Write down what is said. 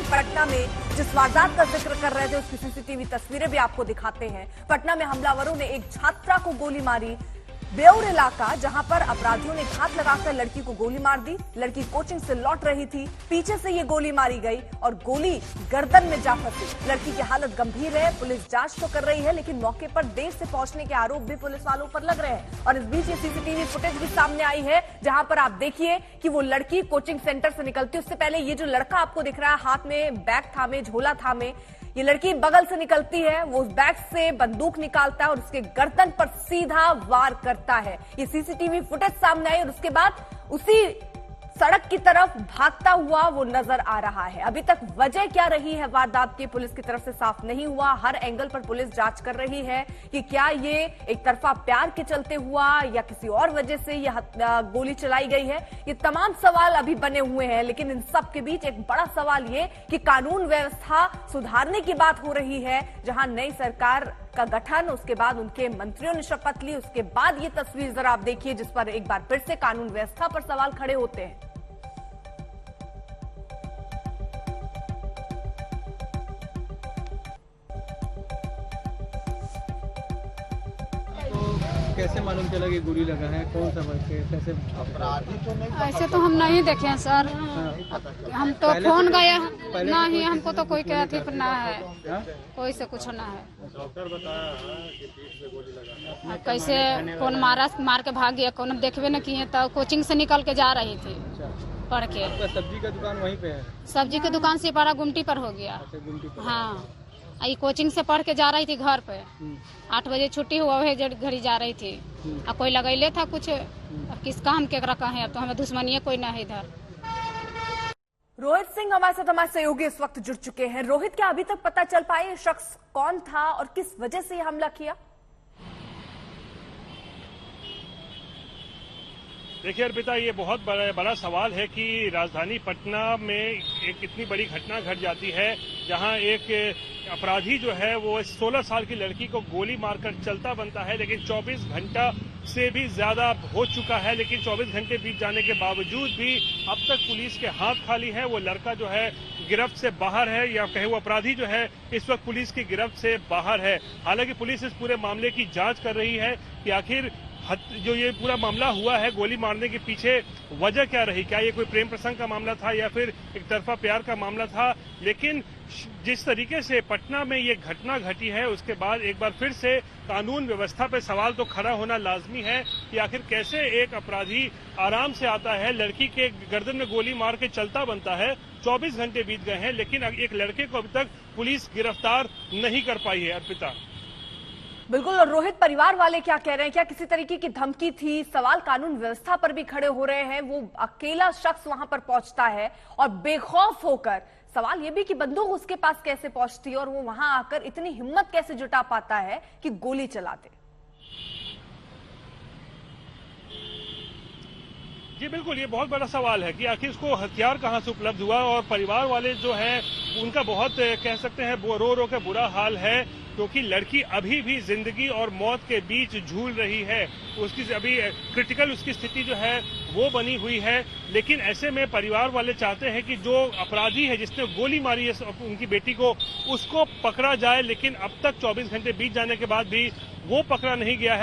राजधानी पटना में जिस वारदात का जिक्र कर रहे थे उसकी सीसीटीवी तस्वीरें भी आपको दिखाते हैं। पटना में हमलावरों ने एक छात्रा को गोली मारी। बेउर इलाका जहां पर अपराधियों ने घात लगाकर लड़की को गोली मार दी। लड़की कोचिंग से लौट रही थी, पीछे से ये गोली मारी गई और गोली गर्दन में जा फंसी। लड़की की हालत गंभीर है। पुलिस जांच तो कर रही है, लेकिन मौके पर देर से पहुंचने के आरोप भी पुलिस वालों पर लग रहे हैं। और इस बीच ये सीसीटीवी फुटेज भी सामने आई है, जहां पर आप देखिए कि वो लड़की कोचिंग सेंटर से निकलती, उससे पहले ये जो लड़का आपको दिख रहा है हाथ में बैग थामे, झोला थामे, ये लड़की बगल से निकलती है। वो उस बैग से बंदूक निकालता है और उसके गर्दन पर सीधा वार करता है। ये सीसीटीवी फुटेज सामने आई और उसके बाद उसी सड़क की तरफ भागता हुआ वो नजर आ रहा है। अभी तक वजह क्या रही है वारदात की पुलिस की तरफ से साफ नहीं हुआ। हर एंगल पर पुलिस जांच कर रही है कि क्या ये एक तरफा प्यार के चलते हुआ या किसी और वजह से ये गोली चलाई गई है। ये तमाम सवाल अभी बने हुए हैं, लेकिन इन सब के बीच एक बड़ा सवाल ये कि कानून व्यवस्था सुधारने की बात हो रही है, जहां नई सरकार का गठन, उसके बाद उनके मंत्रियों ने शपथ ली, उसके बाद ये तस्वीर जरा आप देखिए जिस पर एक बार फिर से कानून व्यवस्था पर सवाल खड़े होते हैं। कैसे मालूम चला कि गोली लगा है? कौन सा कैसे अपराधी? ऐसे तो हम नहीं देखे हैं सर। हम तो फोन गए ना ही, हमको तो कोई क्या ठीक ना है, कोई से कुछ ना है। डॉक्टर बताया कि पीठ में गोली लगा। कैसे कौन मार के भाग गया, कौन देखवे न किए। तो कोचिंग से निकल के जा रही थी पढ़ के। सब्जी का दुकान वहीं पे है? सब्जी की दुकान से बड़ा गुमटी पर हो गया। हाँ, ये कोचिंग से पढ़ के जा रही थी घर पे। 8 बजे छुट्टी हुआ, वही घड़ी जा रही थी। अब कोई लगैले था कुछ, अब किस काम के रखा है, अब तो हमें दुश्मनी कोई ना है इधर। रोहित सिंह हमारे साथ, हमारे सहयोगी इस वक्त जुड़ चुके हैं। रोहित, क्या अभी तक पता चल पाया ये शख्स कौन था और किस वजह से ये हमला किया? देखिए अर्पिता, ये बहुत बड़ा सवाल है कि राजधानी पटना में एक इतनी बड़ी घटना घट जाती है जहां एक अपराधी जो है वो 16 साल की लड़की को गोली मारकर चलता बनता है, लेकिन 24 घंटा से भी ज्यादा हो चुका है। लेकिन 24 घंटे बीत जाने के बावजूद भी अब तक पुलिस के हाथ खाली है। वो लड़का जो है गिरफ्त से बाहर है, या कहे वो अपराधी जो है इस वक्त पुलिस की गिरफ्त से बाहर है। हालांकि पुलिस इस पूरे मामले की जांच कर रही है कि आखिर जो ये पूरा मामला हुआ है गोली मारने के पीछे वजह क्या रही। क्या ये कोई प्रेम प्रसंग का मामला था या फिर एक तरफा प्यार का मामला था। लेकिन जिस तरीके से पटना में ये घटना घटी है उसके बाद एक बार फिर से कानून व्यवस्था पे सवाल तो खड़ा होना लाजमी है कि आखिर कैसे एक अपराधी आराम से आता है, लड़की के गर्दन में गोली मार के चलता बनता है। 24 घंटे बीत गए हैं, लेकिन एक लड़के को अभी तक पुलिस गिरफ्तार नहीं कर पाई है। अर्पिता, बिल्कुल। और रोहित, परिवार वाले क्या कह रहे हैं? क्या किसी तरीके की धमकी थी? सवाल कानून व्यवस्था पर भी खड़े हो रहे हैं। वो अकेला शख्स वहां पर पहुंचता है और बेखौफ होकर, सवाल ये भी कि बंदूक उसके पास कैसे पहुंचती है और वो वहां आकर इतनी हिम्मत कैसे जुटा पाता है कि गोली चला दे। जी बिल्कुल, ये बहुत बड़ा सवाल है कि आखिर उसको हथियार कहां से उपलब्ध हुआ। और परिवार वाले जो है उनका बहुत कह सकते हैं रो रो के बुरा हाल है, क्योंकि लड़की अभी भी जिंदगी और मौत के बीच झूल रही है। उसकी अभी क्रिटिकल उसकी स्थिति जो है वो बनी हुई है। लेकिन ऐसे में परिवार वाले चाहते हैं कि जो अपराधी है जिसने गोली मारी है उनकी बेटी को, उसको पकड़ा जाए। लेकिन अब तक 24 घंटे बीत जाने के बाद भी वो पकड़ा नहीं गया है।